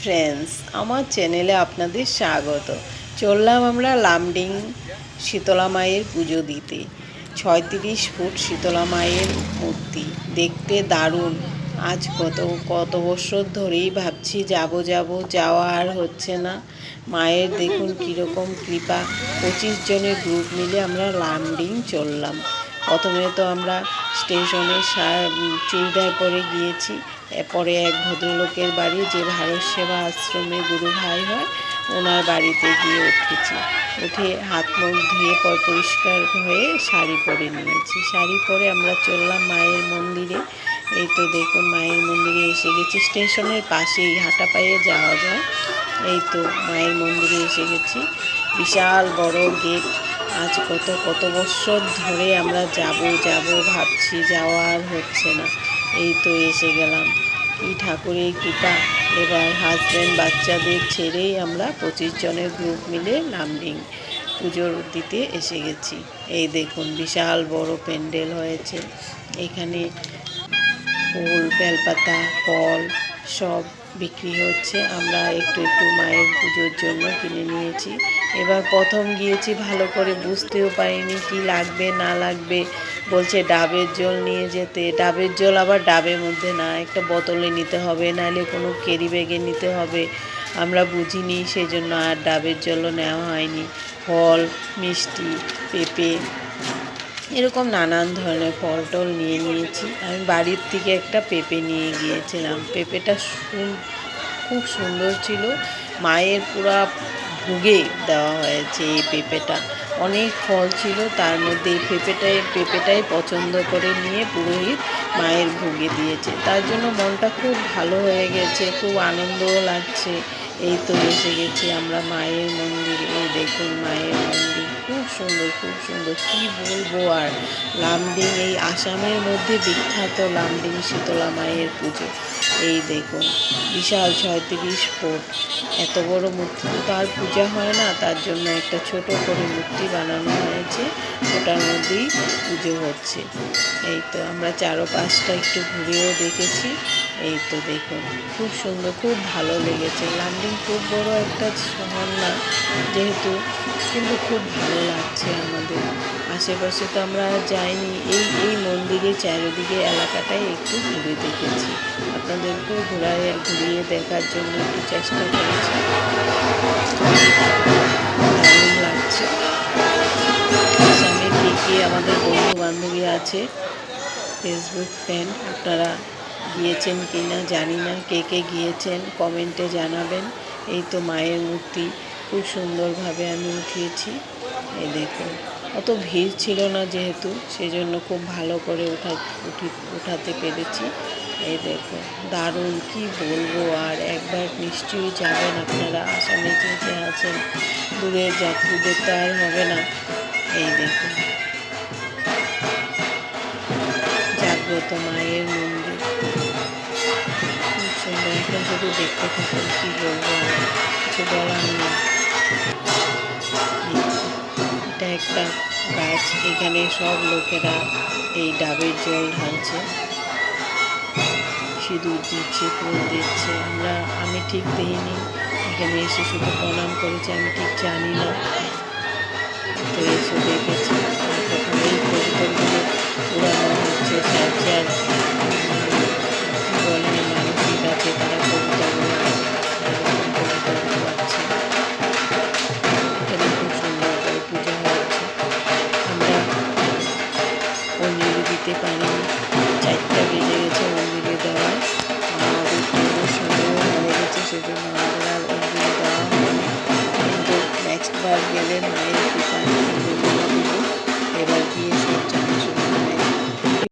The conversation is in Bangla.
ফ্রেন্ডস, আমার চ্যানেলে আপনাদের স্বাগত। চললাম আমরা লামডিং শীতলা মায়ের পুজো দিতে। ৩৬ ফুট শীতলা মায়ের মূর্তি, দেখতে দারুণ। আজ কত বছর ধরেই ভাবছি যাওয়া আর হচ্ছে না। মায়ের দেখুন কীরকম কৃপা। 25 জনের গ্রুপ মিলে আমরা লামডিং চললাম। প্রথমে তো আমরা স্টেশনে চুড়িদার পরে গিয়েছি। এরপরে এক ভদ্রলোকের বাড়ি, যে ভারত সেবা আশ্রমে গুরু ভাই হয়, ওনার বাড়িতে গিয়ে উঠেছি। উঠে হাত মুখ ধুয়ে পরিষ্কার হয়ে শাড়ি পরে নিয়েছি। শাড়ি পরে আমরা চললাম মায়ের মন্দিরে। এই তো দেখুন মায়ের মন্দিরে এসে গেছি। স্টেশনের পাশেই হাঁটা পায়ে যাওয়া যায়। এই তো মায়ের মন্দিরে এসে গেছি। বিশাল বড় গেট। আজ কত বছর ধরে আমরা যাব ভাবছি, যাওয়া আর হচ্ছে না। এই তো এসে গেলাম। কি ঠাকুরের কৃপা। এবার হাজব্যান্ড বাচ্চাদের ছেড়েই আমরা 25 জনের গ্রুপ মিলে লামডিং পুজোর দিতে এসে গেছি। এই দেখুন বিশাল বড় প্যান্ডেল হয়েছে। এখানে ফুল, বেলপাতা, ফল সব বিক্রি হচ্ছে। আমরা একটু মায়ের পুজোর জন্য কিনে নিয়েছি। এবার প্রথম গিয়েছি, ভালো করে বুঝতেও পারিনি কি লাগবে না লাগবে। বলছে ডাবের জল নিয়ে যেতে। ডাবের জল আবার ডাবের মধ্যে না, একটা বোতলে নিতে হবে, নাহলে কোনো ক্যারি ব্যাগে নিতে হবে। আমরা বুঝিনি, সেজন্য আর ডাবের জলও নেওয়া হয়নি। ফল, মিষ্টি, পেঁপে, এরকম নানান ধরনের ফল টল নিয়ে নিয়েছি। আমি বাড়ির থেকে একটা পেঁপে নিয়ে গিয়েছিলাম। পেঁপেটা খুব সুন্দর ছিল। মায়ের পুরা ভোগে দেওয়া হয়েছে এই পেঁপেটা। অনেক ফল ছিল, তার মধ্যে এই পেঁপেটাই পছন্দ করে নিয়ে পুরোহিত মায়ের ভোগে দিয়েছে। তার জন্য মনটা খুব ভালো হয়ে গেছে, খুব আনন্দও লাগছে। এই তো এসে গেছি আমরা মায়ের মন্দিরে। এই দেখুন মায়ের মন্দির খুব সুন্দর, কি বলবো আর। লামডিং এই আসামের মধ্যে বিখ্যাত লামডিং শীতলা মায়ের পুজো। এই দেখুন বিশাল 36 ফুট। এত বড় মূর্তি তো আর পূজা হয় না, তার জন্য একটা ছোট করে মূর্তি বানানো হয়েছে, ওটার মধ্যেই পুজো হচ্ছে। এই তো আমরা চারপাশটা একটু ঘুরেও দেখেছি। এই তো দেখুন খুব সুন্দর, খুব ভালো লেগেছে। লামডিং খুব বড় একটা শহর না যেহেতু, কিন্তু খুব ভালো লাগছে আমাদের। আশেপাশে তো আমরা যাইনি। এই মন্দিরের চারিদিকে এলাকাটাই একটু ঘুরে দেখেছি। আপনাদেরকেও ঘুরিয়ে দেখার জন্য একটু চেষ্টা করেছি। দারুণ লাগছে। আসামে কে আমাদের বন্ধু বান্ধবী আছে, ফেসবুক ফ্রেন্ড, আপনারা গিয়েছেন কি না জানি না। কে গিয়েছেন কমেন্টে জানাবেন। এই তো মায়ের মূর্তি খুব সুন্দরভাবে আমি উঠিয়েছি। এই দেখুন অত ভিড় ছিল না যেহেতু, সেজন্য খুব ভালো করে উঠাতে পেরেছি। এই দেখুন দারুণ, কি বলবো আর। একবার নিশ্চয়ই যাবেন আপনারা, আসামে যে আছেন। দূরের যাত্রীদের তো আর হবে না। এই দেখুন জাগ্রত মায়ের মন্দির খুব সুন্দর। এখন শুধু দেখতে থাকুন, কি বলবো আর, কিছু বলার নেই। এটা একটা গাছ, এখানে সব লোকেরা এই ডাবের জল ঢালছে, সিঁদুর দিচ্ছে, ফুল দিচ্ছে। আমি ঠিক দেখিনি, এখানে এসে শুধু প্রণাম করেছি, আমি ঠিক জানি না। তো এসে দেখেছি এই কবুতরগুলো উড়ানো হচ্ছে। যার বলে মানসিক আছে তারা কবুতর উড়াচ্ছে। এখানে খুব সুন্দর করে পূজা হচ্ছে। আমরা অঞ্জলি দিতে পারিনি, 4টা বেজে গেছে অঞ্জলি দেওয়ার। আমাদের পুরো সময় হয়ে গেছে, সেজন্য আমাদের আর অঞ্জলি দেওয়া হয়নি। কিন্তু নেক্সট বার গেলে মায়ের